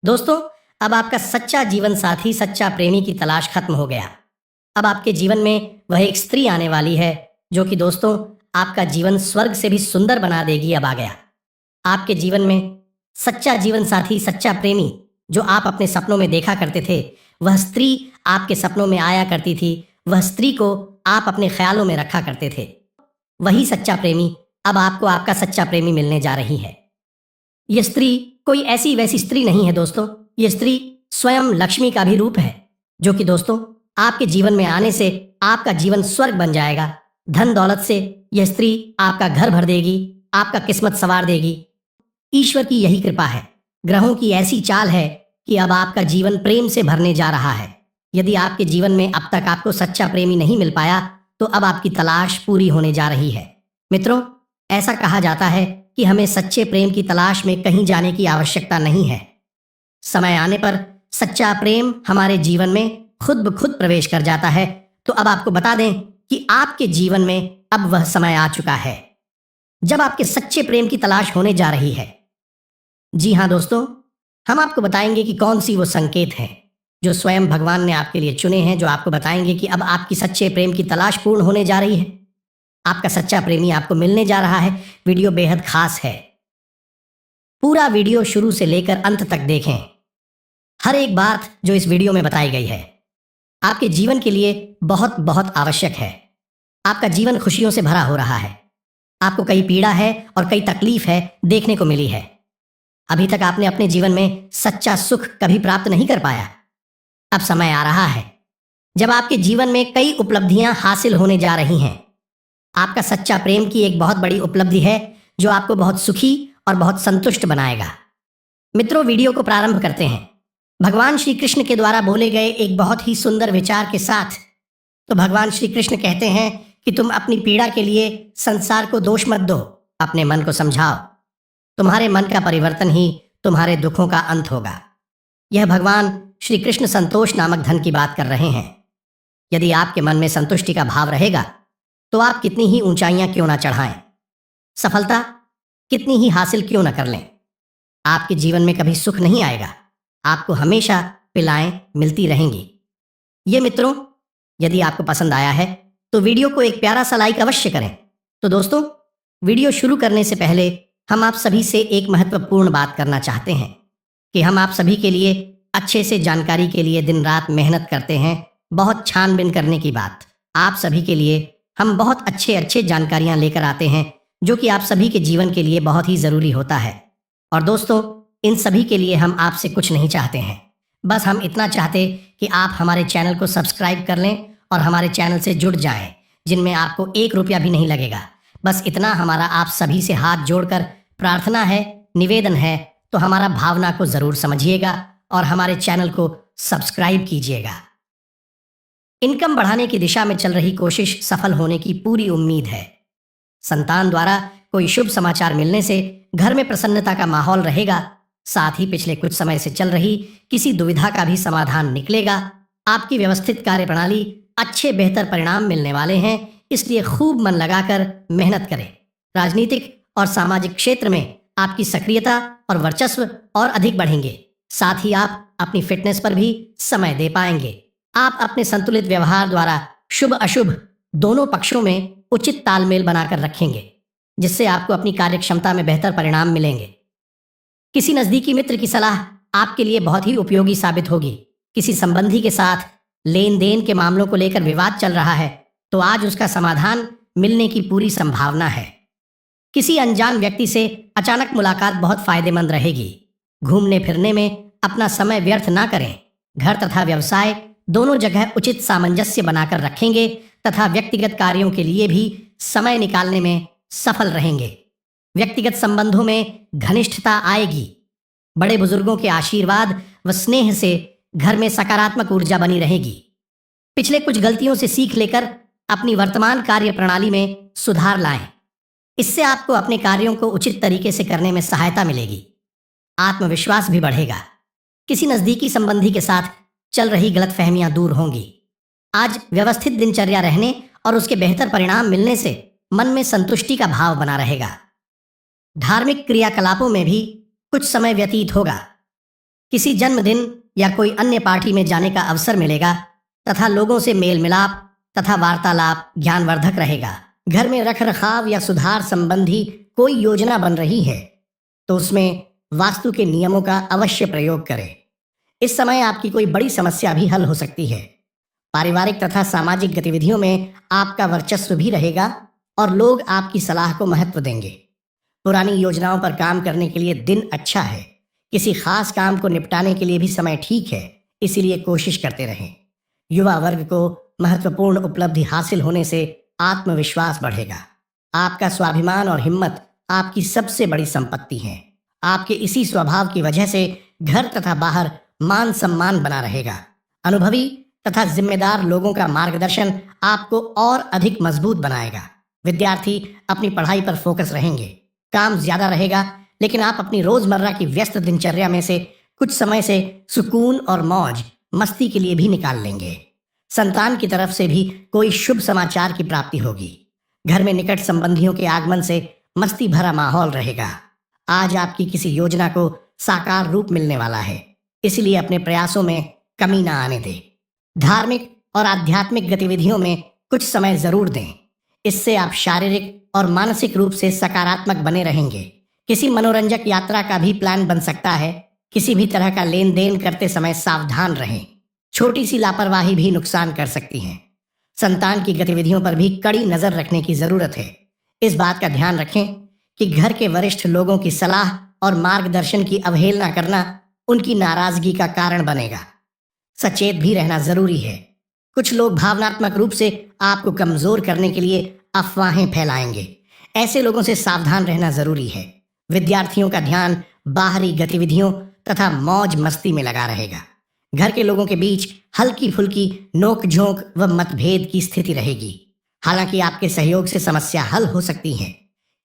दोस्तों, अब आपका सच्चा जीवन साथी, सच्चा प्रेमी की तलाश खत्म हो गया। अब आपके जीवन में वह एक स्त्री आने वाली है जो कि दोस्तों आपका जीवन स्वर्ग से भी सुंदर बना देगी। अब आ गया आपके जीवन में सच्चा जीवन साथी, सच्चा प्रेमी जो आप अपने सपनों में देखा करते थे। वह स्त्री आपके सपनों में आया करती थी, वह स्त्री को आप अपने ख्यालों में रखा करते थे। वही सच्चा प्रेमी अब आपको आपका सच्चा प्रेमी मिलने जा रही है। यह स्त्री कोई ऐसी वैसी स्त्री नहीं है दोस्तों, यह स्त्री स्वयं लक्ष्मी का भी रूप है जो कि दोस्तों आपके जीवन में आने से आपका जीवन स्वर्ग बन जाएगा। धन दौलत से यह स्त्री आपका घर भर देगी, आपका किस्मत संवार देगी। ईश्वर की यही कृपा है, ग्रहों की ऐसी चाल है कि अब आपका जीवन प्रेम से भरने जा रहा है। यदि आपके जीवन में अब तक आपको सच्चा प्रेमी नहीं मिल पाया तो अब आपकी तलाश पूरी होने जा रही है। मित्रों, ऐसा कहा जाता है कि हमें सच्चे प्रेम की तलाश में कहीं जाने की आवश्यकता नहीं है। समय आने पर सच्चा प्रेम हमारे जीवन में खुद ब खुद प्रवेश कर जाता है। तो अब आपको बता दें कि आपके जीवन में अब वह समय आ चुका है जब आपके सच्चे प्रेम की तलाश होने जा रही है। जी हाँ दोस्तों, हम आपको बताएंगे कि कौन सी वो संकेत हैं जो स्वयं भगवान ने आपके लिए चुने हैं, जो आपको बताएंगे कि अब आपकी सच्चे प्रेम की तलाश पूर्ण होने जा रही है। आपका सच्चा प्रेमी आपको मिलने जा रहा है। वीडियो बेहद खास है, पूरा वीडियो शुरू से लेकर अंत तक देखें। हर एक बात जो इस वीडियो में बताई गई है आपके जीवन के लिए बहुत बहुत आवश्यक है। आपका जीवन खुशियों से भरा हो रहा है, आपको कई पीड़ा है और कई तकलीफ है देखने को मिली है। अभी तक आपने अपने जीवन में सच्चा सुख कभी प्राप्त नहीं कर पाया। अब समय आ रहा है जब आपके जीवन में कई उपलब्धियां हासिल होने जा रही हैं। आपका सच्चा प्रेम की एक बहुत बड़ी उपलब्धि है जो आपको बहुत सुखी और बहुत संतुष्ट बनाएगा। मित्रों, वीडियो को प्रारंभ करते हैं भगवान श्री कृष्ण के द्वारा बोले गए एक बहुत ही सुंदर विचार के साथ। तो भगवान श्री कृष्ण कहते हैं कि तुम अपनी पीड़ा के लिए संसार को दोष मत दो, अपने मन को समझाओ। तुम्हारे मन का परिवर्तन ही तुम्हारे दुखों का अंत होगा। यह भगवान श्री कृष्ण संतोष नामक धन की बात कर रहे हैं। यदि आपके मन में संतुष्टि का भाव रहेगा तो आप कितनी ही ऊंचाइयां क्यों ना चढ़ाएं, सफलता कितनी ही हासिल क्यों ना कर लें, आपके जीवन में कभी सुख नहीं आएगा। आपको हमेशा पिलाएं मिलती रहेंगी। ये मित्रों, यदि आपको पसंद आया है तो वीडियो को एक प्यारा सा लाइक अवश्य करें। तो दोस्तों, वीडियो शुरू करने से पहले हम आप सभी से एक महत्वपूर्ण बात करना चाहते हैं कि हम आप सभी के लिए अच्छे से जानकारी के लिए दिन रात मेहनत करते हैं। बहुत छानबीन करने की बात, आप सभी के लिए हम बहुत अच्छे जानकारियां लेकर आते हैं जो कि आप सभी के जीवन के लिए बहुत ही ज़रूरी होता है। और दोस्तों, इन सभी के लिए हम आपसे कुछ नहीं चाहते हैं, बस हम इतना चाहते कि आप हमारे चैनल को सब्सक्राइब कर लें और हमारे चैनल से जुड़ जाएं, जिनमें आपको 1 रुपया भी नहीं लगेगा। बस इतना हमारा आप सभी से हाथ जोड़कर प्रार्थना है, निवेदन है। तो हमारा भावना को ज़रूर समझिएगा और हमारे चैनल को सब्सक्राइब कीजिएगा। इनकम बढ़ाने की दिशा में चल रही कोशिश सफल होने की पूरी उम्मीद है। संतान द्वारा कोई शुभ समाचार मिलने से घर में प्रसन्नता का माहौल रहेगा। साथ ही पिछले कुछ समय से चल रही किसी दुविधा का भी समाधान निकलेगा। आपकी व्यवस्थित कार्य प्रणाली अच्छे बेहतर परिणाम मिलने वाले हैं, इसलिए खूब मन लगाकर मेहनत करें। राजनीतिक और सामाजिक क्षेत्र में आपकी सक्रियता और वर्चस्व और अधिक बढ़ेंगे। साथ ही आप अपनी फिटनेस पर भी समय दे पाएंगे। आप अपने संतुलित व्यवहार द्वारा शुभ अशुभ दोनों पक्षों में उचित तालमेल बनाकर रखेंगे, जिससे आपको अपनी कार्यक्षमता में बेहतर परिणाम मिलेंगे। किसी नज़दीकी मित्र की सलाह आपके लिए बहुत ही उपयोगी साबित होगी। किसी संबंधी के साथ लेन देन के मामलों को लेकर विवाद चल रहा है तो आज उसका समाधान मिलने की पूरी संभावना है। किसी अनजान व्यक्ति से अचानक मुलाकात बहुत फायदेमंद रहेगी। घूमने फिरने में अपना समय व्यर्थ ना करें। घर तथा व्यवसाय दोनों जगह उचित सामंजस्य बनाकर रखेंगे तथा व्यक्तिगत कार्यों के लिए भी समय निकालने में सफल रहेंगे। व्यक्तिगत संबंधों में घनिष्ठता आएगी। बड़े बुजुर्गों के आशीर्वाद व स्नेह से घर में सकारात्मक ऊर्जा बनी रहेगी। पिछले कुछ गलतियों से सीख लेकर अपनी वर्तमान कार्य प्रणाली में सुधार लाएं। इससे आपको अपने कार्यों को उचित तरीके से करने में सहायता मिलेगी। आत्मविश्वास भी बढ़ेगा। किसी नज़दीकी संबंधी के साथ चल रही गलतफहमियां दूर होंगी। आज व्यवस्थित दिनचर्या रहने और उसके बेहतर परिणाम मिलने से मन में संतुष्टि का भाव बना रहेगा। धार्मिक क्रियाकलापों में भी कुछ समय व्यतीत होगा। किसी जन्मदिन या कोई अन्य पार्टी में जाने का अवसर मिलेगा तथा लोगों से मेल मिलाप तथा वार्तालाप ज्ञानवर्धक रहेगा। घर में रख रखाव या सुधार संबंधी कोई योजना बन रही है तो उसमें वास्तु के नियमों का अवश्य प्रयोग करें। इस समय आपकी कोई बड़ी समस्या भी हल हो सकती है। पारिवारिक तथा सामाजिक गतिविधियों में आपका वर्चस्व भी रहेगा और लोग आपकी सलाह को महत्व देंगे। पुरानी योजनाओं पर काम करने के लिए दिन अच्छा है। किसी खास काम को निपटाने के लिए भी समय ठीक है, इसीलिए कोशिश करते रहें। युवा वर्ग को महत्वपूर्ण उपलब्धि हासिल होने से आत्मविश्वास बढ़ेगा। आपका स्वाभिमान और हिम्मत आपकी सबसे बड़ी संपत्ति है। आपके इसी स्वभाव की वजह से घर तथा बाहर मान सम्मान बना रहेगा। अनुभवी तथा जिम्मेदार लोगों का मार्गदर्शन आपको और अधिक मजबूत बनाएगा। विद्यार्थी अपनी पढ़ाई पर फोकस रहेंगे। काम ज्यादा रहेगा, लेकिन आप अपनी रोजमर्रा की व्यस्त दिनचर्या में से कुछ समय से सुकून और मौज मस्ती के लिए भी निकाल लेंगे। संतान की तरफ से भी कोई शुभ समाचार की प्राप्ति होगी। घर में निकट संबंधियों के आगमन से मस्ती भरा माहौल रहेगा। आज आपकी किसी योजना को साकार रूप मिलने वाला है, इसलिए अपने प्रयासों में कमी ना आने दें। धार्मिक और आध्यात्मिक गतिविधियों में कुछ समय जरूर दें। इससे आप शारीरिक और मानसिक रूप से सकारात्मक बने रहेंगे। किसी मनोरंजक यात्रा का भी प्लान बन सकता है। किसी भी तरह का लेन देन करते समय सावधान रहें। छोटी सी लापरवाही भी नुकसान कर सकती है। संतान की गतिविधियों पर भी कड़ी नजर रखने की जरूरत है। इस बात का ध्यान रखें कि घर के वरिष्ठ लोगों की सलाह और मार्गदर्शन की अवहेलना करना उनकी नाराजगी का कारण बनेगा। सचेत भी रहना जरूरी है। कुछ लोग भावनात्मक रूप से आपको कमजोर करने के लिए अफवाहें फैलाएंगे। ऐसे लोगों से सावधान रहना जरूरी है। विद्यार्थियों का ध्यान बाहरी गतिविधियों तथा मौज मस्ती में लगा रहेगा। घर के लोगों के बीच हल्की फुल्की नोक झोंक व मतभेद की स्थिति रहेगी। हालांकि आपके सहयोग से समस्या हल हो सकती है।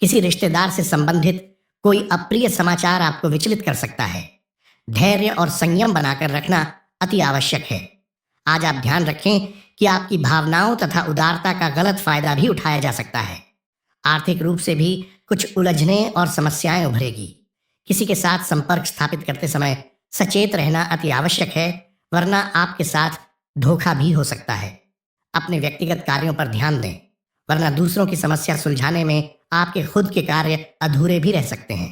किसी रिश्तेदार से संबंधित कोई अप्रिय समाचार आपको विचलित कर सकता है। धैर्य और संयम बनाकर रखना अति आवश्यक है। आज आप ध्यान रखें कि आपकी भावनाओं तथा उदारता का गलत फायदा भी उठाया जा सकता है। आर्थिक रूप से भी कुछ उलझनें और समस्याएं उभरेगी। किसी के साथ संपर्क स्थापित करते समय सचेत रहना अति आवश्यक है, वरना आपके साथ धोखा भी हो सकता है। अपने व्यक्तिगत कार्यों पर ध्यान दें, वरना दूसरों की समस्या सुलझाने में आपके खुद के कार्य अधूरे भी रह सकते हैं।